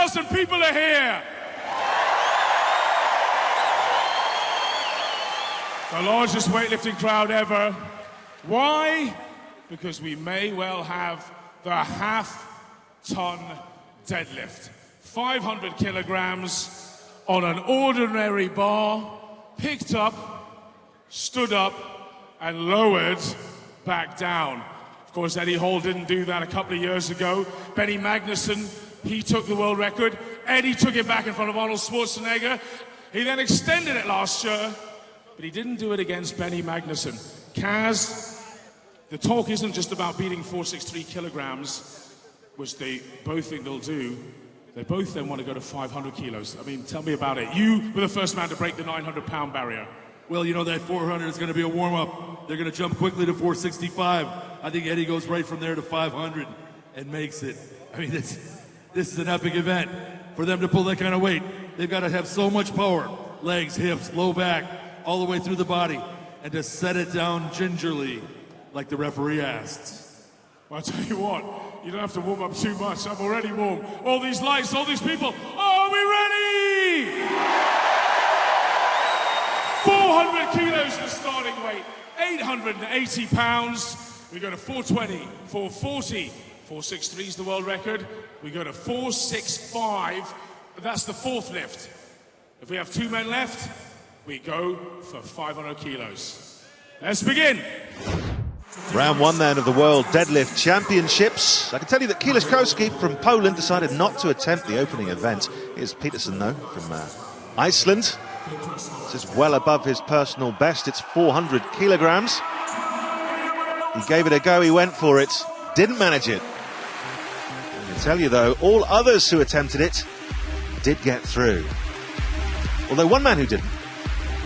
6,000 people are here. The largest weightlifting crowd ever. Why? Because we may well have the half-ton deadlift. 500 kilograms on an ordinary bar, picked up, stood up, and lowered back down. Of course, Eddie Hall didn't do that a couple of years ago. Benny Magnusson, he took the world record. Eddie took it back in front of Arnold Schwarzenegger. He then extended it last year, but he didn't do it against Benny Magnusson. Kaz, the talk isn't just about beating 463 kilograms, which they both think they'll do. They both then want to go to 500 kilos. I mean, tell me about it. You were the first man to break the 900-pound barrier. Well, you know, that 400 is going to be a warm-up. They're going to jump quickly to 465. I think Eddie goes right from there to 500 and makes it. I mean, this is an epic event. For them to pull that kind of weight, they've got to have so much power. Legs, hips, low back, all the way through the body. And to set it down gingerly, like the referee asked. Well, I'll tell you what, you don't have to warm up too much. I'm already warm. All these lights, all these people. Are we ready? 400 kilos the starting weight, 880 pounds. We go to 420, 440, 463 is the world record. We go to 465, that's the fourth lift. If we have 2 men left, we go for 500 kilos. Let's begin. Round one then of the World Deadlift Championships. I can tell you that Kieliszkowski from Poland decided not to attempt the opening event. Here's Peterson though from Iceland. This is well above his personal best. It's 400 kilograms. He gave it a go, he went for it, didn't manage it. I can tell you though, all others who attempted it did get through. Although one man who didn't,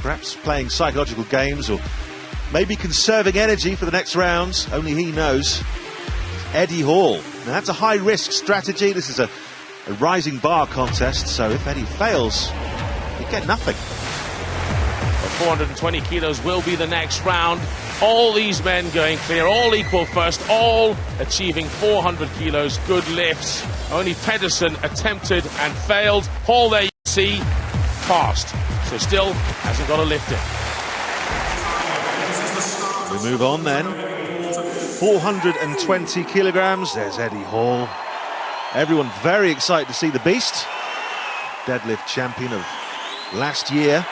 perhaps playing psychological games or maybe conserving energy for the next rounds, only he knows, Eddie Hall. Now that's a high-risk strategy. This is a rising bar contest, so if Eddie fails, he'd get nothing. 420 kilos will be the next round. All these men going clear, all equal first, all achieving 400 kilos, good lifts. Only Pedersen attempted and failed. Hall, there you see, passed. So still hasn't got to lift it. We move on then. 420 kilograms, there's Eddie Hall. Everyone very excited to see the beast. Deadlift champion of last year.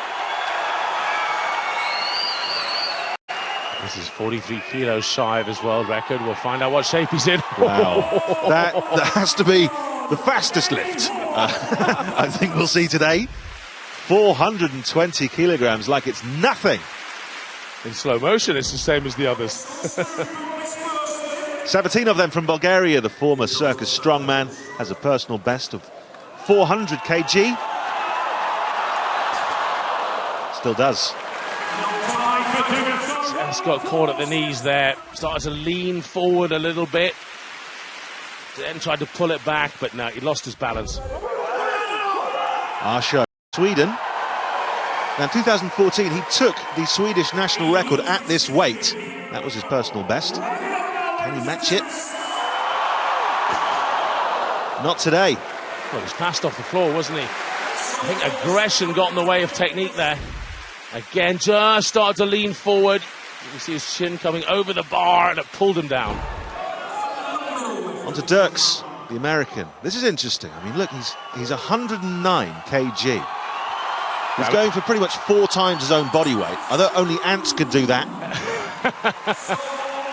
This is 43 kilos shy of his world record. We'll find out what shape he's in. Wow, that has to be the fastest lift I think we'll see today. 420 kilograms, like it's nothing. In slow motion, it's the same as the others. Sabatinov then from Bulgaria, the former circus strongman, has a personal best of 400 kg. Still does. Just got caught at the knees there. Started to lean forward a little bit. Then tried to pull it back, but no, he lost his balance. Arsha, Sweden. Now, in 2014, he took the Swedish national record at this weight. That was his personal best. Can he match it? Not today. Well, he was passed off the floor, wasn't he? I think aggression got in the way of technique there. Again, just started to lean forward. You can see his chin coming over the bar, and it pulled him down. On to Dirks, the American. This is interesting. I mean, look, he's 109 kg. He's going for pretty much 4 times his own body weight. Although only ants could do that.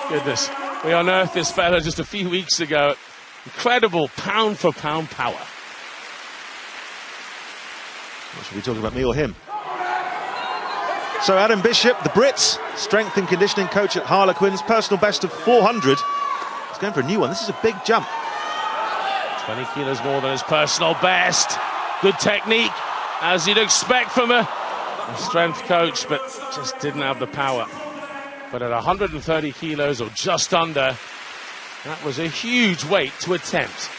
Goodness. We unearthed this fella just a few weeks ago. Incredible pound-for-pound power. What should we talk about, me or him? So Adam Bishop, the Brits, strength and conditioning coach at Harlequins, personal best of 400. He's going for a new one. This is a big jump. 20 kilos more than his personal best. Good technique, as you'd expect from a strength coach, but just didn't have the power. But at 130 kilos, or just under, that was a huge weight to attempt.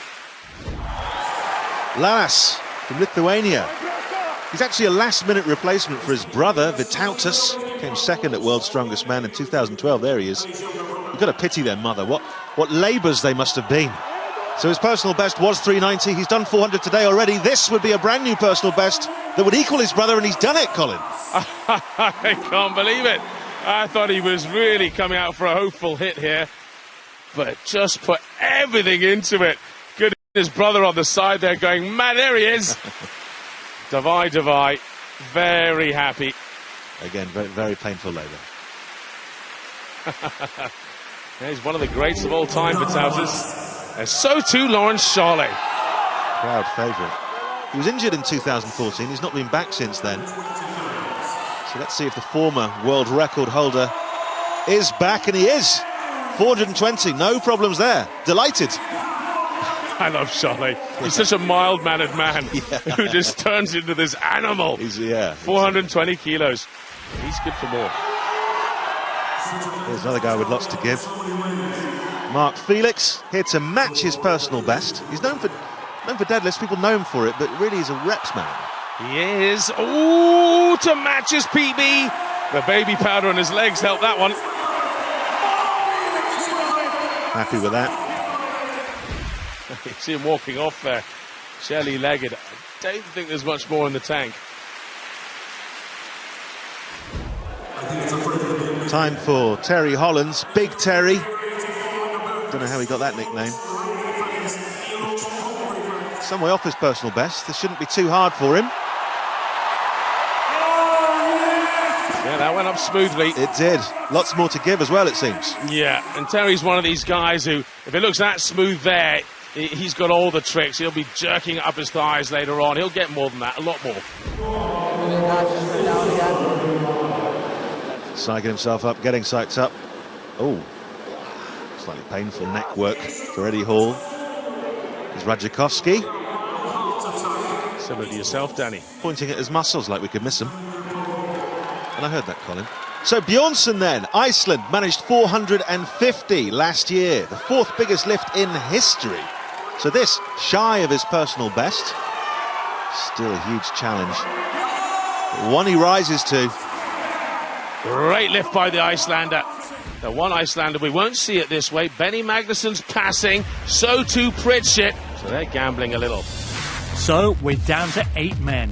Lalas from Lithuania. He's actually a last-minute replacement for his brother, Vytautas. Came second at World's Strongest Man in 2012. There he is. You've got to pity their mother. What labours they must have been. So his personal best was 390. He's done 400 today already. This would be a brand new personal best that would equal his brother, and he's done it, Colin. I can't believe it. I thought he was really coming out for a hopeful hit here, but just put everything into it. Good, his brother on the side there going, man, there he is. Davai, very happy. Again, very, very painful labour. Yeah, he's one of the greats of all time for Touters. And so too Lawrence Charley. Crowd favourite. He was injured in 2014. He's not been back since then. So let's see if the former world record holder is back, and he is. 420, no problems there. Delighted. I love Charley. He's such a mild-mannered man who just turns into this animal. 420 kilos. He's good for more. Here's another guy with lots to give. Mark Felix, here to match his personal best. He's known for deadlifts, people know him for it, but really he's a reps man. He is. Ooh, to match his PB. The baby powder on his legs helped that one. Happy with that. You see him walking off there, jelly-legged. I don't think there's much more in the tank. Time for Terry Hollands, Big Terry. Don't know how he got that nickname. Some way off his personal best. This shouldn't be too hard for him. Yeah, that went up smoothly. It did. Lots more to give as well, it seems. Yeah, and Terry's one of these guys who, if it looks that smooth there, he's got all the tricks. He'll be jerking up his thighs later on. He'll get more than that, a lot more. Psyching himself up, getting psyched up. Oh, slightly painful neck work for Eddie Hall. There's Radzikovski. Similar to yourself, Danny. Pointing at his muscles like we could miss him. And I heard that, Colin. So Bjornsson then, Iceland, managed 450 last year. The fourth biggest lift in history. So this, shy of his personal best. Still a huge challenge. But one he rises to. Great lift by the Icelander. The one Icelander we won't see it this way. Benny Magnusson's passing, so too Pritchett. So they're gambling a little. So we're down to 8 men.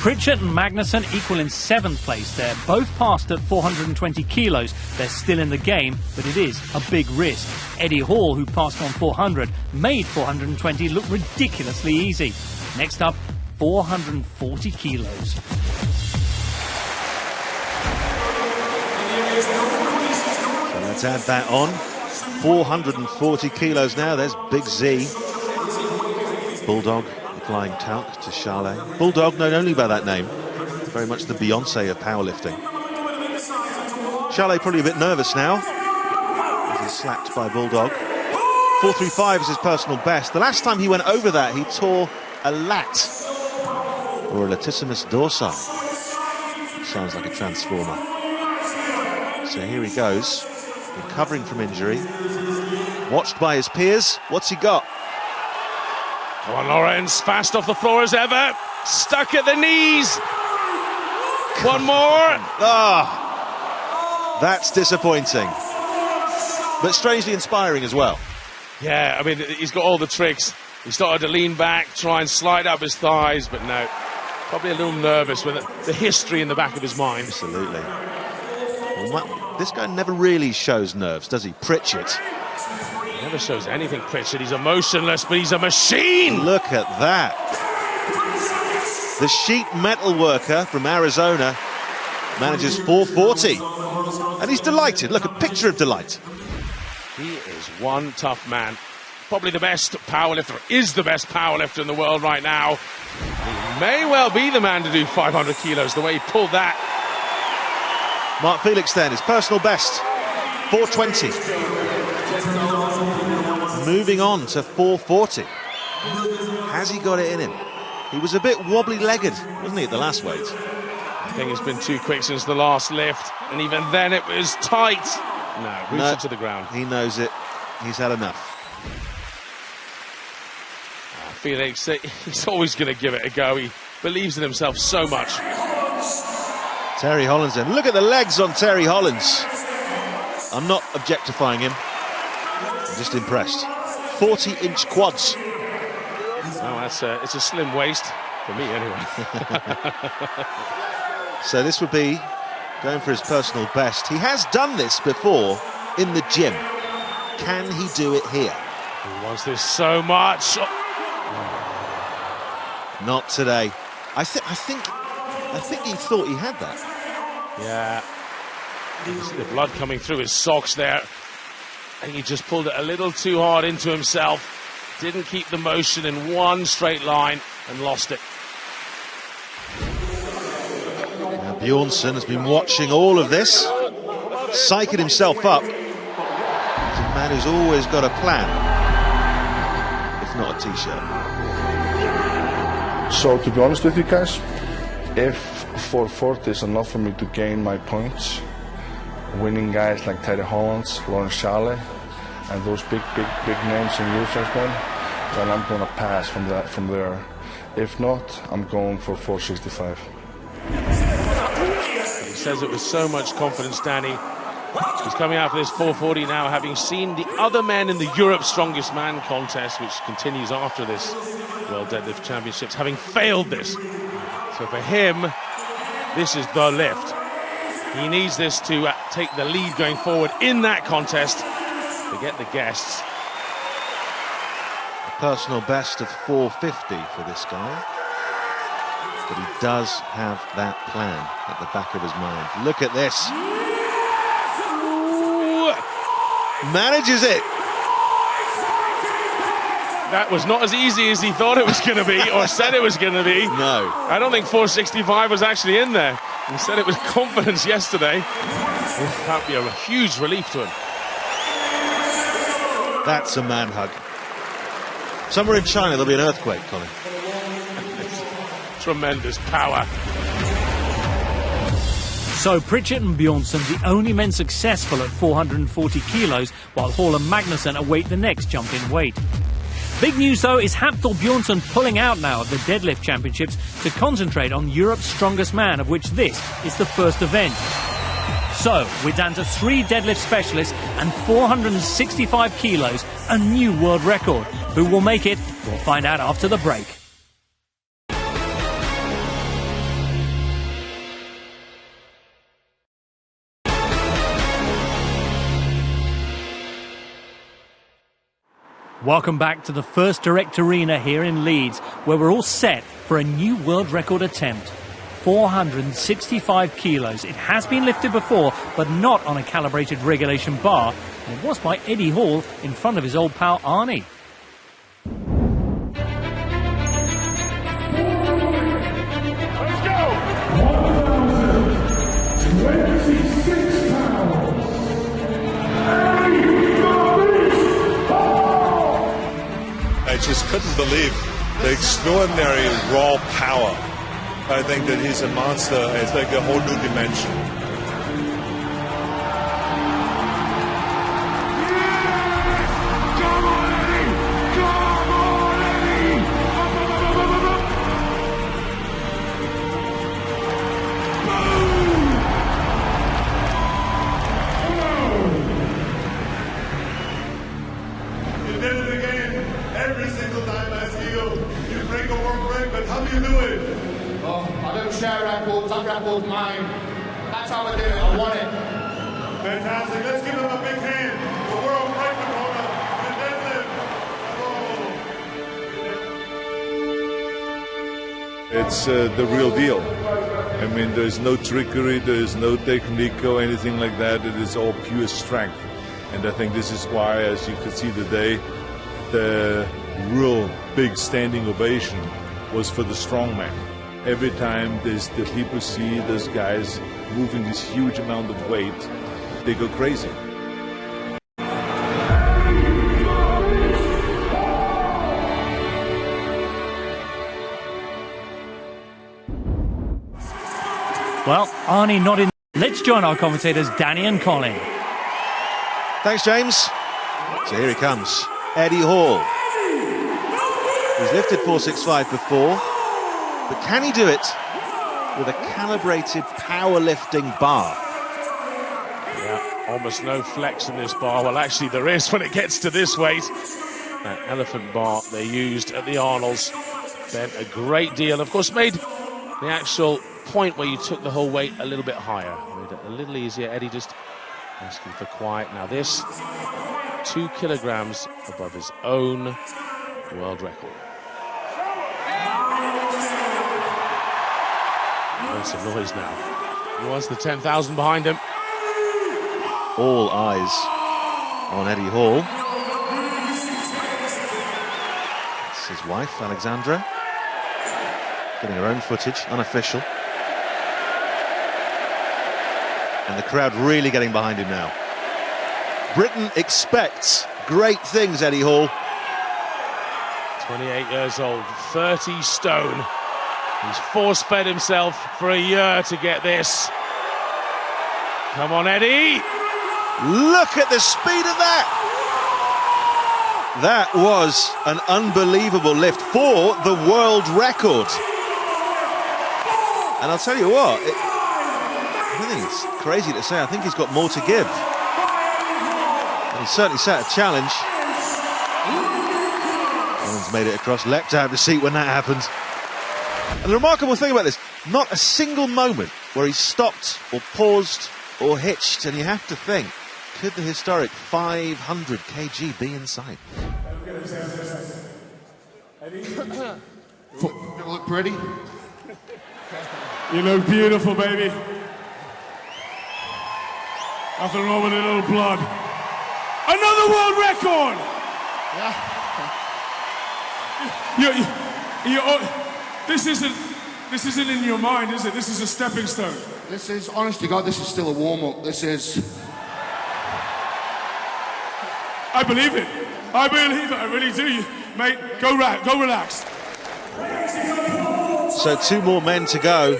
Pritchett and Magnusson equal in 7th place. They're both passed at 420 kilos. They're still in the game, but it is a big risk. Eddie Hall, who passed on 400, made 420 look ridiculously easy. Next up, 440 kilos. So let's add that on. 440 kilos now. There's Big Z. Bulldog applying talc to Charley. Bulldog known only by that name. Very much the Beyonce of powerlifting. Charley probably a bit nervous now as he's slapped by Bulldog. 435 is his personal best. The last time he went over that, he tore a lat or a latissimus dorsi. Sounds like a transformer. So here he goes, recovering from injury, watched by his peers. What's he got? Come on, Lawrence, fast off the floor as ever. Stuck at the knees. One more. That's disappointing, but strangely inspiring as well. Yeah, I mean, he's got all the tricks. He started to lean back, try and slide up his thighs, but no. Probably a little nervous with the history in the back of his mind. Absolutely. Well, this guy never really shows nerves, does he? Pritchett. He never shows anything, Pritchett. He's emotionless, but he's a machine. Look at that. The sheet metal worker from Arizona manages 440. And he's delighted. Look, a picture of delight. He is one tough man. Probably the best powerlifter, is the best powerlifter in the world right now. He may well be the man to do 500 kilos, the way he pulled that. Mark Felix then, his personal best, 420. Moving on to 440. Has he got it in him? He was a bit wobbly-legged, wasn't he, at the last weight? I think it's been too quick since the last lift, and even then it was tight. No, rooted to the ground. He knows it. He's had enough. Felix, he's always going to give it a go. He believes in himself so much. Terry Hollands then. Look at the legs on Terry Hollands. I'm not objectifying him. I'm just impressed. 40-inch quads. Oh, it's a slim waist, for me anyway. So this would be going for his personal best. He has done this before in the gym. Can he do it here? He wants this so much. Not today. I think he thought he had that. Yeah. You see the blood coming through his socks there. I think he just pulled it a little too hard into himself. Didn't keep the motion in one straight line and lost it. Now Bjornsson has been watching all of this, psyching himself up. He's a man who's always got a plan, if not a t-shirt. So to be honest with you guys, if 440 is enough for me to gain my points, winning guys like HOLLANDS, Charlie, and those big names in Europe, then I'm going to pass from there. If not, I'm going for 465. He says it with so much confidence, Danny. He's coming out for this 440 now, having seen the other men in the Europe Strongest Man contest, which continues after this World Deadlift Championships, having failed this. So for him, this is the lift. He needs this to take the lead going forward in that contest. Forget the guests. A personal best of 450 for this guy. But he does have that plan at the back of his mind. Look at this. Ooh. Manages it. That was not as easy as he thought it was going to be, or said it was going to be. No. I don't think 465 was actually in there. He said it with confidence yesterday. That would be a huge relief to him. That's a man hug. Somewhere in China there'll be an earthquake, Colin. Tremendous power. So Pritchett and Bjornsson, the only men successful at 440 kilos, while Hall and Magnussen await the next jump in weight. Big news, though, is Hafthor Bjornsson pulling out now of the Deadlift Championships to concentrate on Europe's Strongest Man, of which this is the first event. So, we're down to 3 deadlift specialists and 465 kilos, a new world record. Who will make it? We'll find out after the break. Welcome back to the First Direct Arena here in Leeds, where we're all set for a new world record attempt. 465 kilos. It has been lifted before, but not on a calibrated regulation bar, and it was by Eddie Hall in front of his old pal Arnie. Let's go! 1,026 pounds. I just couldn't believe the extraordinary raw power. I think that he's a monster. It's like a whole new dimension. Come on, Eddie! Come on, Eddie! You did it again. Every single time I see you, you break a world record. How do you do it? Oh, I don't share records, that record's mine. That's how I did it, I won it. Fantastic. Let's give him a big hand. The world record holder, the deadlift. It's the real deal. I mean, there's no trickery, there's no technique or anything like that. It is all pure strength. And I think this is why, as you can see today, the real big standing ovation was for the strongman. Every time the people see those guys moving this huge amount of weight, they go crazy. Well, Arnie not in. Let's join our commentators Danny and Colin. Thanks, James. So here he comes, Eddie Hall. He's lifted 465 before, but can he do it with a calibrated powerlifting bar? Yeah, almost no flex in this bar. Well, actually there is when it gets to this weight. That elephant bar they used at the Arnold's bent a great deal. Of course, made the actual point where you took the whole weight a little bit higher. Made it a little easier. Eddie just asking for quiet. Now this, 2 kilograms above his own world record. Makes some noise now. He wants the 10,000 behind him. All eyes on Eddie Hall. It's his wife, Alexandra, getting her own footage, unofficial. And the crowd really getting behind him now. Britain expects great things, Eddie Hall. 28 years old, 30 stone. He's force-fed himself for a year to get this. Come on, Eddie. Look at the speed of that. That was an unbelievable lift for the world record. And I'll tell you what, I think it's crazy to say, I think he's got more to give. And he certainly set a challenge. Holland's made it across, leapt out of the seat when that happened. And the remarkable thing about this, not a single moment where he stopped or paused or hitched, and you have to think, could the historic 500 kg be in sight? You look pretty. You look beautiful, baby. Nothing wrong with a little blood. Another world record! Yeah. This isn't in your mind, is it? This is a stepping stone. This is, honest to God, this is still a warm-up. This is... I believe it. I believe it. I really do. Mate, go relax. So 2 more men to go.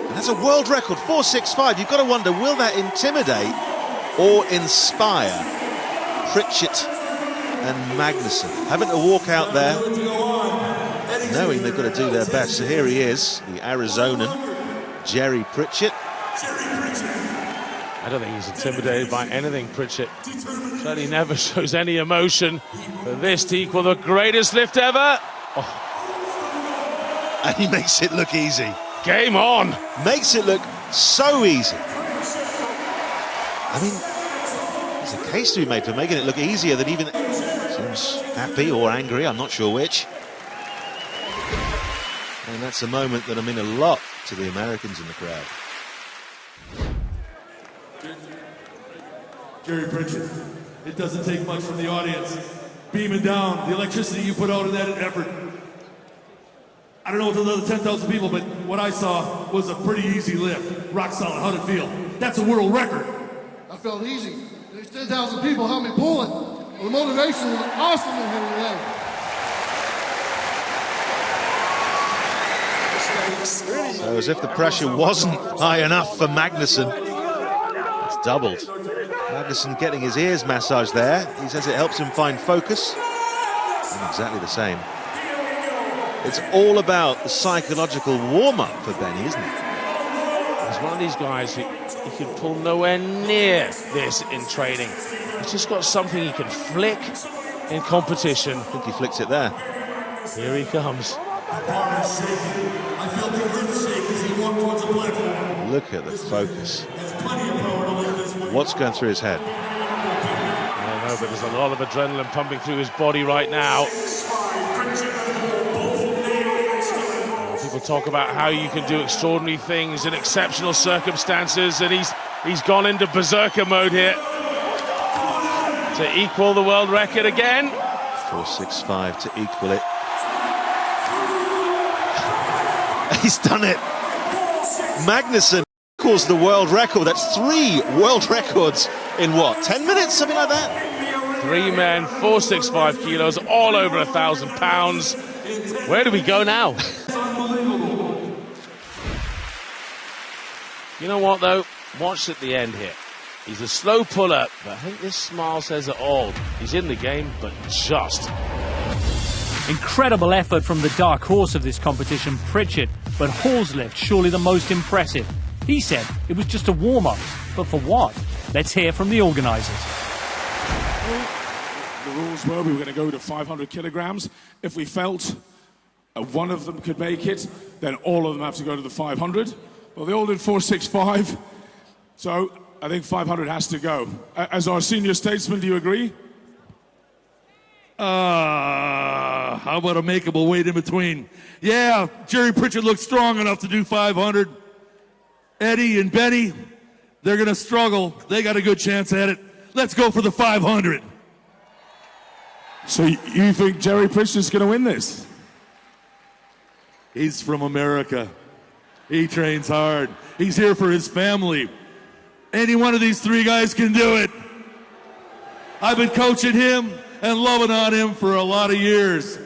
And that's a world record, 4.65. You've got to wonder, will that intimidate or inspire Pritchett and Magnuson? Having to walk out there, knowing they've got to do their best. So here he is, the Arizonan, Jerry Pritchett. I don't think he's intimidated by anything, Pritchett. Certainly never shows any emotion. For this to equal the greatest lift ever. Oh. And he makes it look easy. Game on. Makes it look so easy. I mean, there's a case to be made for making it look easier than even... Seems happy or angry, I'm not sure which. And that's a moment that'll mean a lot to the Americans in the crowd. Jerry Pritchett, it doesn't take much from the audience. Beaming down, the electricity you put out in that effort. I don't know what the other 10,000 people, but what I saw was a pretty easy lift. Rock solid, how'd it feel? That's a world record. I felt easy. There's 10,000 people helped me pull it. Well, the motivation was awesome in here today. So as if the pressure wasn't high enough for Magnuson, it's doubled. Magnuson getting his ears massaged there. He says it helps him find focus. And exactly the same. It's all about the psychological warm-up for Benny, isn't it? He's one of these guys who he can pull nowhere near this in training. He's just got something he can flick in competition. I think he flicked it there. Here he comes. I feel the earth shake as he walked towards the platform. Look at the focus. What's going through his head? I don't know, but there's a lot of adrenaline pumping through his body right now. People talk about how you can do extraordinary things in exceptional circumstances, and he's gone into berserker mode here to equal the world record again. 4.65 to equal it. He's done it. Magnuson equals the world record. That's 3 world records in what, 10 minutes, something like that? 3 men, 465 kilos, all over 1,000 pounds. Where do we go now? You know what, though? Watch at the end here. He's a slow puller, but I think this smile says it all. He's in the game, but just. Incredible effort from the dark horse of this competition, Pritchett, but Hall's lift surely the most impressive. He said it was just a warm-up, but for what? Let's hear from the organisers. The rules were we were going to go to 500 kilograms. If we felt one of them could make it, then all of them have to go to the 500. Well, they all did 465, so I think 500 has to go. As our senior statesman, do you agree? How about a makeable weight in between? Yeah, Jerry Pritchett looks strong enough to do 500. Eddie and Benny, they're going to struggle. They got a good chance at it. Let's go for the 500. So you think Jerry Pritchett's going to win this? He's from America. He trains hard. He's here for his family. Any one of these three guys can do it. I've been coaching him and loving on him for a lot of years.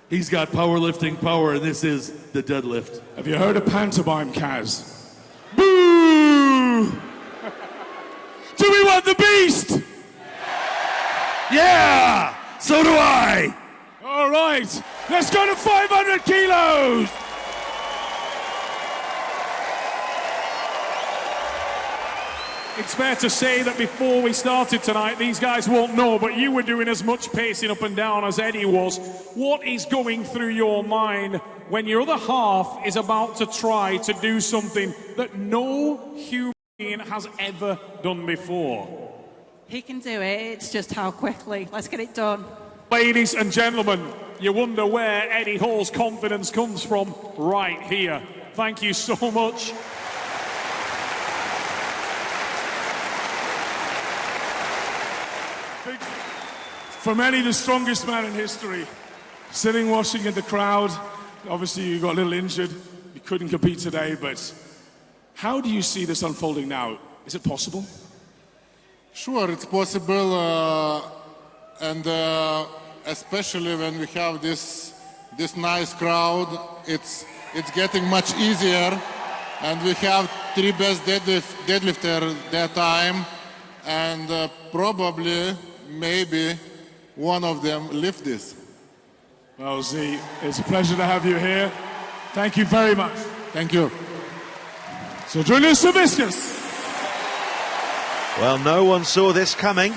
He's got powerlifting power, and this is the deadlift. Have you heard of pantomime, Kaz? Boo! Do we want the beast? Yeah! So do I! All right, let's go to 500 kilos! It's fair to say that before we started tonight, these guys won't know, but you were doing as much pacing up and down as Eddie was. What is going through your mind when your other half is about to try to do something that no human being has ever done before? He can do it, it's just how quickly. Let's get it done. Ladies and gentlemen, you wonder where Eddie Hall's confidence comes from right here. Thank you so much. For many, the strongest man in history. Sitting watching in the crowd. Obviously, you got a little injured. You couldn't compete today, but how do you see this unfolding now? Is it possible? Sure, it's possible, and especially when we have this nice crowd, it's getting much easier, and we have three best deadlifters that time, and probably, maybe, one of them lift this. Well, Z, it's a pleasure to have you here. Thank you very much. Thank you. So, Julius Sabiscus. Well, no one saw this coming.